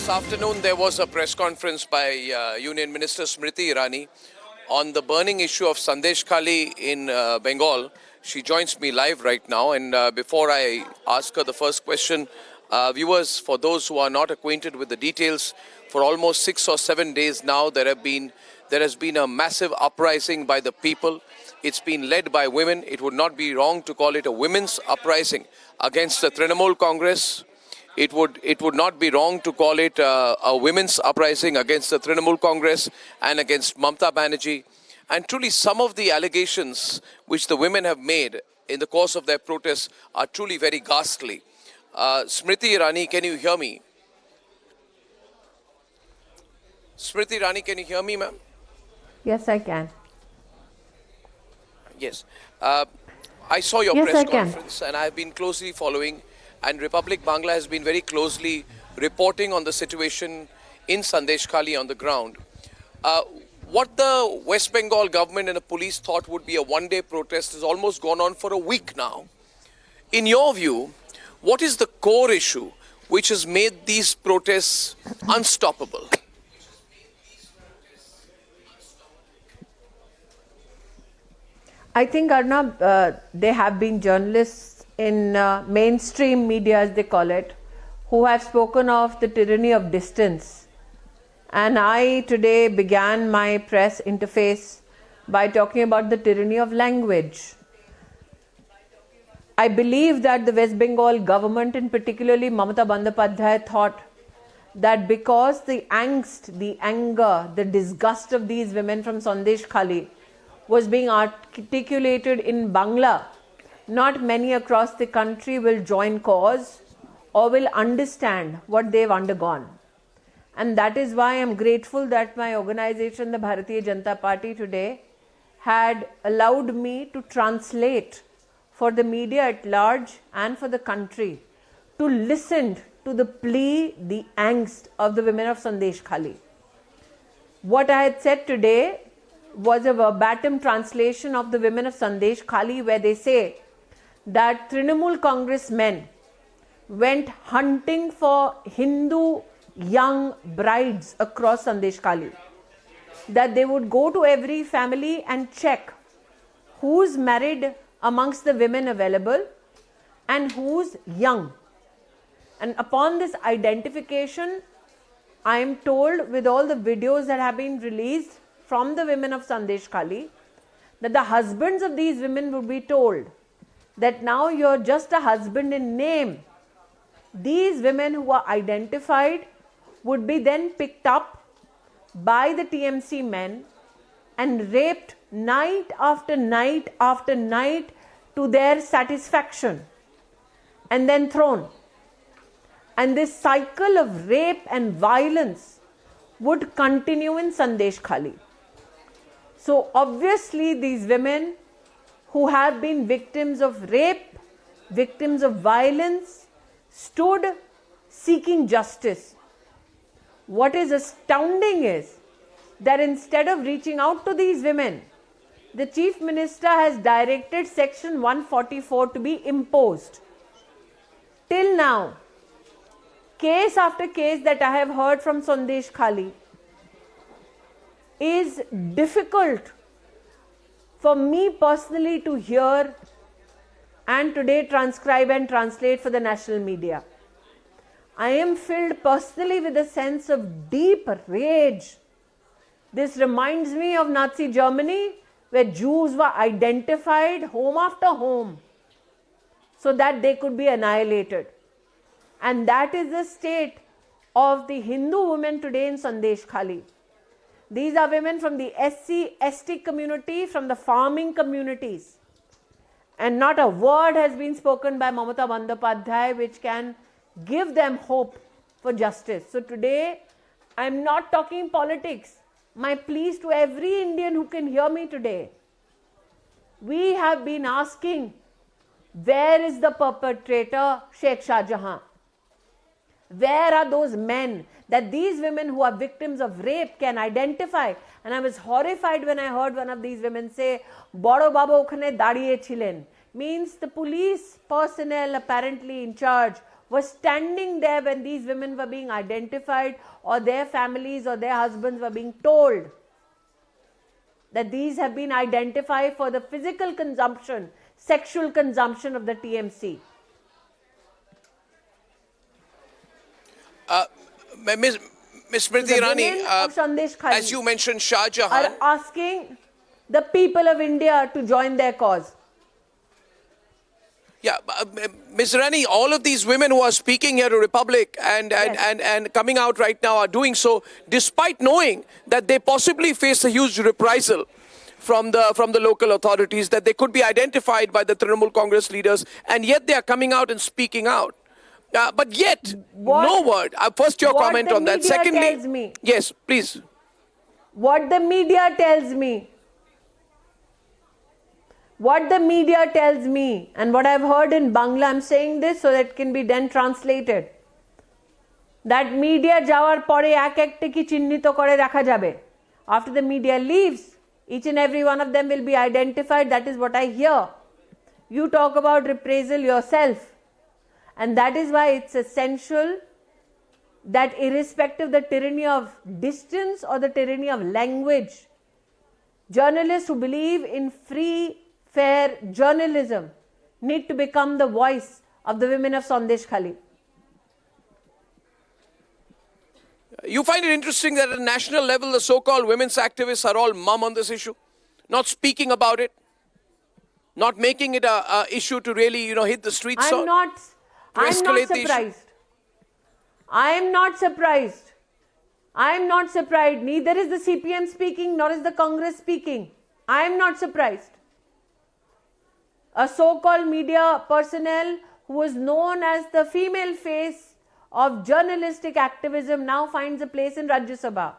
afternoon, there was a press conference by Union Minister Smriti Irani on the burning issue of Sandeshkhali in Bengal. She joins me live right now, and before I ask her the first question, viewers, for those who are not acquainted with the details, for almost 6 or 7 days now, there has been a massive uprising by the people. It's been led by women. It would not be wrong to call it a women's uprising against the Trinamool Congress. It would not be wrong to call it a women's uprising against the Trinamool Congress and against Mamata Banerjee. And truly, some of the allegations which the women have made in the course of their protests are truly very ghastly. Smriti Irani, can you hear me? Smriti Irani, can you hear me, ma'am? Yes, I can. Yes. I saw your press conference and I have been closely following, and Republic Bangla has been very closely reporting on the situation in Sandeshkhali on the ground. What the West Bengal government and the police thought would be a one-day protest has almost gone on for a week now. In your view, what is the core issue which has made these protests unstoppable? I think, Arnab, there have been journalists in mainstream media, as they call it, who have spoken of the tyranny of distance. And I today began my press interface by talking about the tyranny of language. I believe that the West Bengal government, and particularly Mamata Banerjee, thought that because the angst, the anger, the disgust of these women from Sandeshkhali was being articulated in Bangla, not many across the country will join cause or will understand what they've undergone. And that is why I'm grateful that my organization, the Bharatiya Janata Party, today had allowed me to translate for the media at large and for the country to listen to the plea, the angst of the women of Sandeshkhali. What I had said today was a verbatim translation of the women of Sandeshkhali, where they say that Trinamool Congress men went hunting for Hindu young brides across Sandeshkhali, that they would go to every family and check who's married amongst the women available and who's young. And upon this identification, I am told, with all the videos that have been released from the women of Sandeshkhali, that the husbands of these women would be told that now you're just a husband in name. These women who are identified would be then picked up by the TMC men and raped night after night after night to their satisfaction, and then thrown. And this cycle of rape and violence would continue in Sandeshkhali. So obviously these women who have been victims of rape, victims of violence, stood seeking justice. What is astounding is that instead of reaching out to these women, the Chief Minister has directed Section 144 to be imposed. Till now, case after case that I have heard from Sandeshkhali is difficult for me personally to hear and today transcribe and translate for the national media. I am filled personally with a sense of deep rage. This reminds me of Nazi Germany, where Jews were identified home after home so that they could be annihilated. And that is the state of the Hindu women today in Sandeshkhali. These are women from the SC, ST community, from the farming communities. And not a word has been spoken by Mamata Banerjee which can give them hope for justice. So today, I am not talking politics. My pleas to every Indian who can hear me today. We have been asking, where is the perpetrator, Sheikh Shah Jahan? Where are those men that these women who are victims of rape can identify? And I was horrified when I heard one of these women say, Boro Baba okhane dadiye chilen. Means the police personnel apparently in charge was standing there when these women were being identified, or their families or their husbands were being told that these have been identified for the physical consumption, sexual consumption of the TMC. Ms. Smriti Irani, As as you mentioned, Shah Jahan are asking the people of India to join their cause. Yeah, Ms. Irani, all of these women who are speaking here to Republic and coming out right now are doing so despite knowing that they possibly face a huge reprisal from the local authorities, that they could be identified by the Trinamool Congress leaders, and yet they are coming out and speaking out. But yet, no word. First, your comment on that. Secondly, tells me, yes, please. What the media tells me, and what I've heard in Bangla, I'm saying this so that it can be then translated, that media jawar pore ek ekte ki chinnito kore rakha jabe. After the media leaves, each and every one of them will be identified. That is what I hear. You talk about reprisal yourself. And that is why it's essential that irrespective of the tyranny of distance or the tyranny of language, journalists who believe in free, fair journalism need to become the voice of the women of Sandeshkhali. You find it interesting that at a national level, the so-called women's activists are all mum on this issue, not speaking about it, not making it a issue to really, hit the streets I'm on. not surprised. I am not surprised. Neither is the CPM speaking, nor is the Congress speaking. I am not surprised. A so-called media personnel who was known as the female face of journalistic activism now finds a place in Rajya Sabha.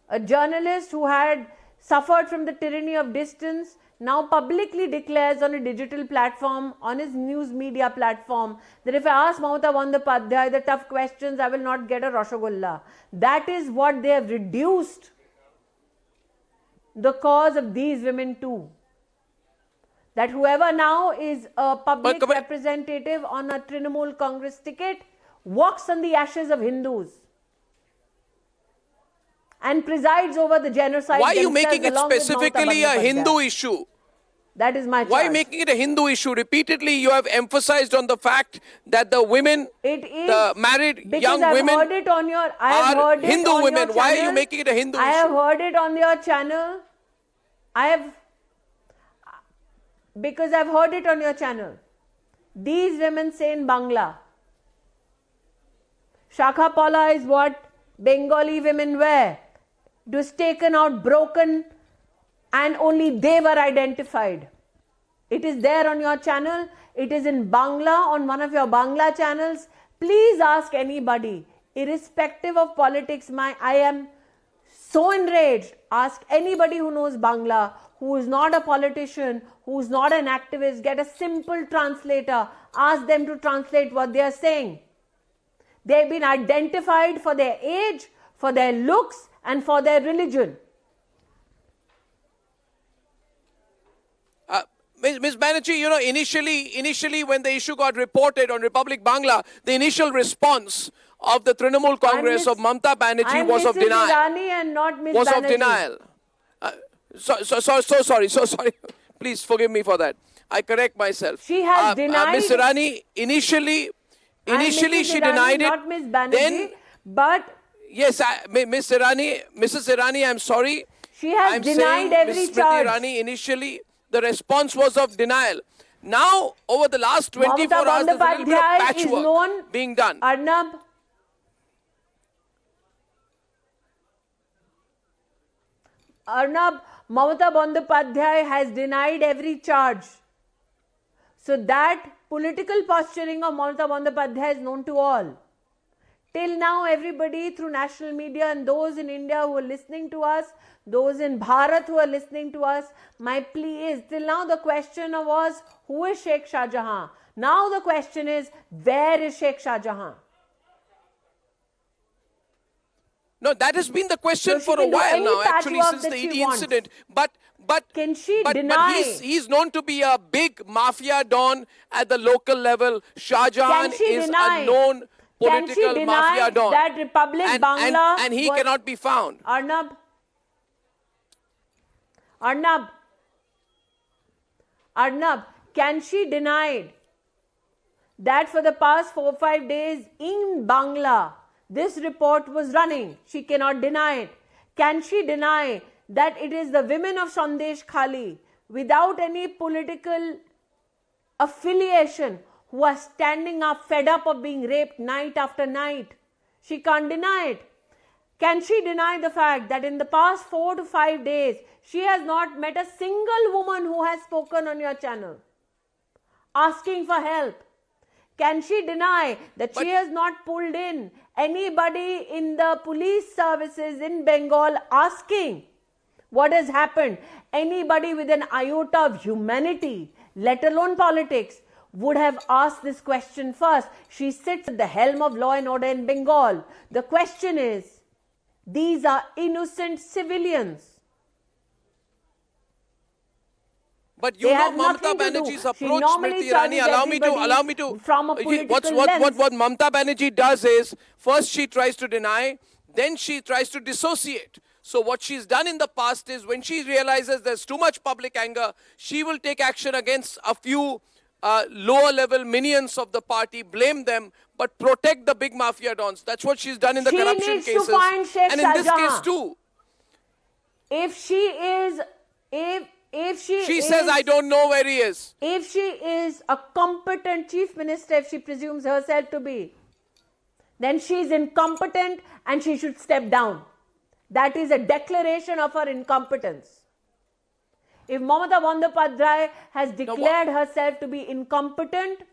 A journalist who had suffered from the tyranny of distance now publicly declares on a digital platform, on his news media platform, that if I ask Mamata Banerjee the tough questions, I will not get a Rasgulla. That is what they have reduced the cause of these women to. That whoever now is a public representative on a Trinamool Congress ticket walks on the ashes of Hindus and presides over the genocide. Why are you making it specifically a Hindu issue? That is my choice. Why making it a Hindu issue? Repeatedly, you have emphasized on the fact that the women, the married young women, I have heard it Hindu on women. Your Why channel. are you making it a Hindu issue? I have heard it on your channel. Because I've heard it on your channel. These women say in Bangla, Shakha Pala is what Bengali women wear. It was taken out, broken, and only they were identified. It is there on your channel. It is in Bangla on one of your Bangla channels. Please ask anybody, irrespective of politics. I am so enraged. Ask anybody who knows Bangla, who is not a politician, who is not an activist. Get a simple translator. Ask them to translate what they are saying. They have been identified for their age, for their looks, and for their religion. Ms. Banerjee, initially when the issue got reported on Republic Bangla, the initial response of the Trinamool Congress of Mamata Banerjee was of denial. Irani and not Ms. Was Banerjee. of denial. So sorry. Please forgive me for that. I correct myself. She has denied. Ms. Irani, initially she denied it. Not Ms. Banerjee, then, but yes, Mrs. Irani, I'm sorry. She has denied every Ms. charge. Smriti Irani, initially the response was of denial. Now, over the last 24 hours, there's a little bit of patchwork being done. Arnab, Mamata Banerjee has denied every charge. So that political posturing of Mamata Banerjee is known to all. Till now, everybody through national media and those in India who are listening to us, those in Bharat who are listening to us, my plea is, till now the question was, who is Sheikh Shah Jahan? Now the question is, where is Sheikh Shah Jahan? No, that has been the question So for a while now, any actually, patchwork since that the she ED wants. incident. But Can she but deny? he's known to be a big mafia don at the local level. Shah Jahan Can she is deny? a known Can she political mafia deny don. that Republic Bangla And he was, cannot be found. Arnab, can she deny that for the past 4-5 days in Bangla, this report was running? She cannot deny it. Can she deny that it is the women of Sandeshkhali without any political affiliation who are standing up, fed up of being raped night after night? She can't deny it. Can she deny the fact that in the past 4 to 5 days, she has not met a single woman who has spoken on your channel asking for help? Can she deny that she has not pulled in anybody in the police services in Bengal asking what has happened? Anybody with an iota of humanity, let alone politics, would have asked this question first. She sits at the helm of law and order in Bengal. The question is, these are innocent civilians. But you know Mamata Banerjee's approach, Smriti Irani, allow me to, from a political what Mamata Banerjee does is, first she tries to deny, then she tries to dissociate. So what she's done in the past is, when she realizes there's too much public anger, she will take action against a few lower level minions of the party, blame them, but protect the big mafia dons. That's what she's done in the corruption cases. To find Sheikh and in this case too. If she says, I don't know where he is. If she is a competent chief minister, if she presumes herself to be, then she is incompetent and she should step down. That is a declaration of her incompetence. If Mamata Banerjee has declared herself to be incompetent,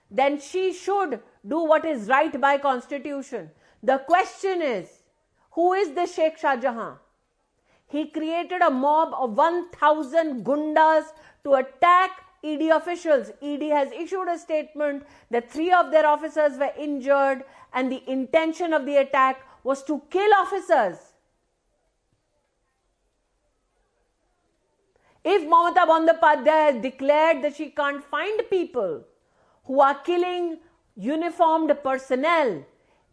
then she should do what is right by constitution. The question is, who is the Sheikh Shah Jahan? He created a mob of 1,000 gundas to attack ED officials. ED has issued a statement that 3 of their officers were injured and the intention of the attack was to kill officers. If Mamata Banerjee has declared that she can't find people who are killing uniformed personnel,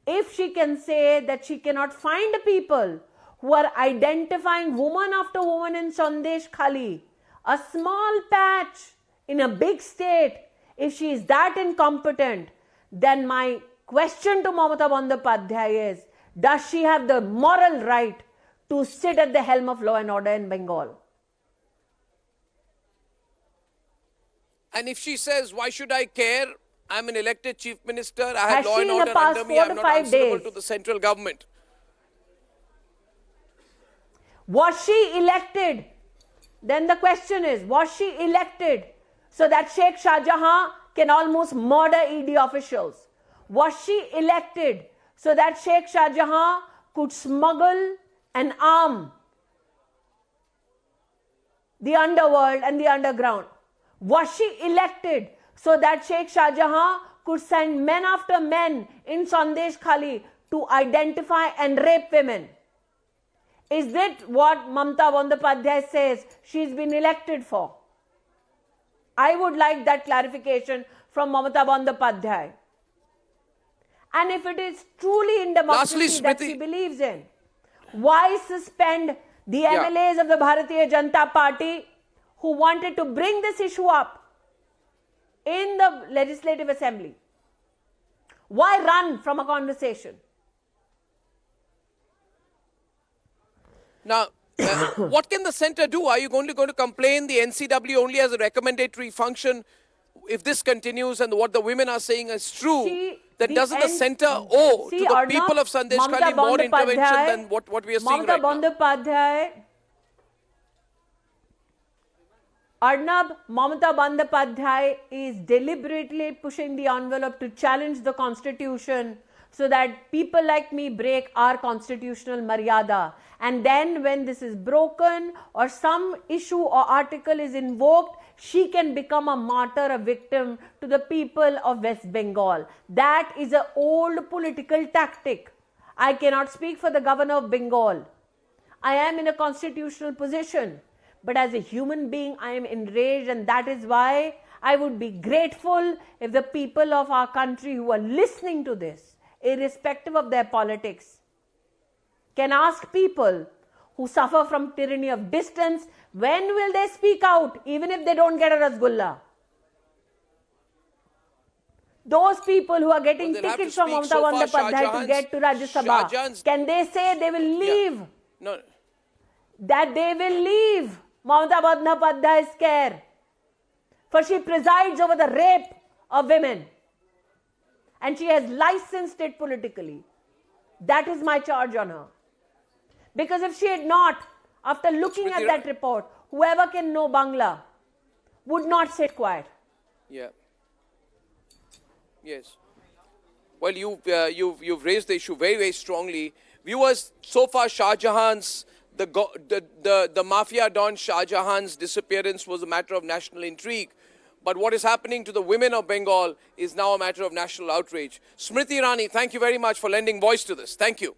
if she can say that she cannot find people who are identifying woman after woman in Sandeshkhali, a small patch in a big state, if she is that incompetent, then my question to Mamata Banerjee is, does she have the moral right to sit at the helm of law and order in Bengal? And if she says, why should I care? I'm an elected chief minister. I have Has law she and in the order past under me. 4 I'm to not 5 answerable days to the central government. Was she elected? Then the question is, was she elected so that Sheikh Shah Jahan can almost murder ED officials? Was she elected so that Sheikh Shah Jahan could smuggle and arm the underworld and the underground? Was she elected so that Sheikh Shah Jahan could send men after men in Sandeshkhali to identify and rape women? Is that what Mamata Banerjee says she's been elected for? I would like that clarification from Mamata Banerjee. And if it is truly in democracy that she believes in, why suspend the MLAs of the Bharatiya Janata Party who wanted to bring this issue up in the Legislative Assembly? Why run from a conversation? Now, what can the centre do? Are you only going to complain the NCW only has a recommendatory function? If this continues and what the women are saying is true, then doesn't the centre owe to the people of Sandeshkhali more intervention than what we are seeing right now? Mamata Banerjee is deliberately pushing the envelope to challenge the constitution so that people like me break our constitutional maryada. And then when this is broken or some issue or article is invoked, she can become a martyr, a victim to the people of West Bengal. That is an old political tactic. I cannot speak for the governor of Bengal. I am in a constitutional position. But as a human being, I am enraged, and that is why I would be grateful if the people of our country who are listening to this, irrespective of their politics, can ask people who suffer from tyranny of distance, when will they speak out, even if they don't get a Rasgulla? Those people who are getting tickets from Mamata Banerjee to get to Rajya Sabha, can they say they will leave? Yeah. No. That they will leave Mamata Banerjee's care. For she presides over the rape of women. And she has licensed it politically. That is my charge on her. Because if she had not, after looking at that report, whoever can know Bangla would not sit quiet. Yeah. Yes. Well, you've raised the issue very, very strongly. Viewers, so far Shah Jahan's, the mafia don Shah Jahan's disappearance was a matter of national intrigue. But what is happening to the women of Bengal is now a matter of national outrage. Smriti Irani, thank you very much for lending voice to this. Thank you.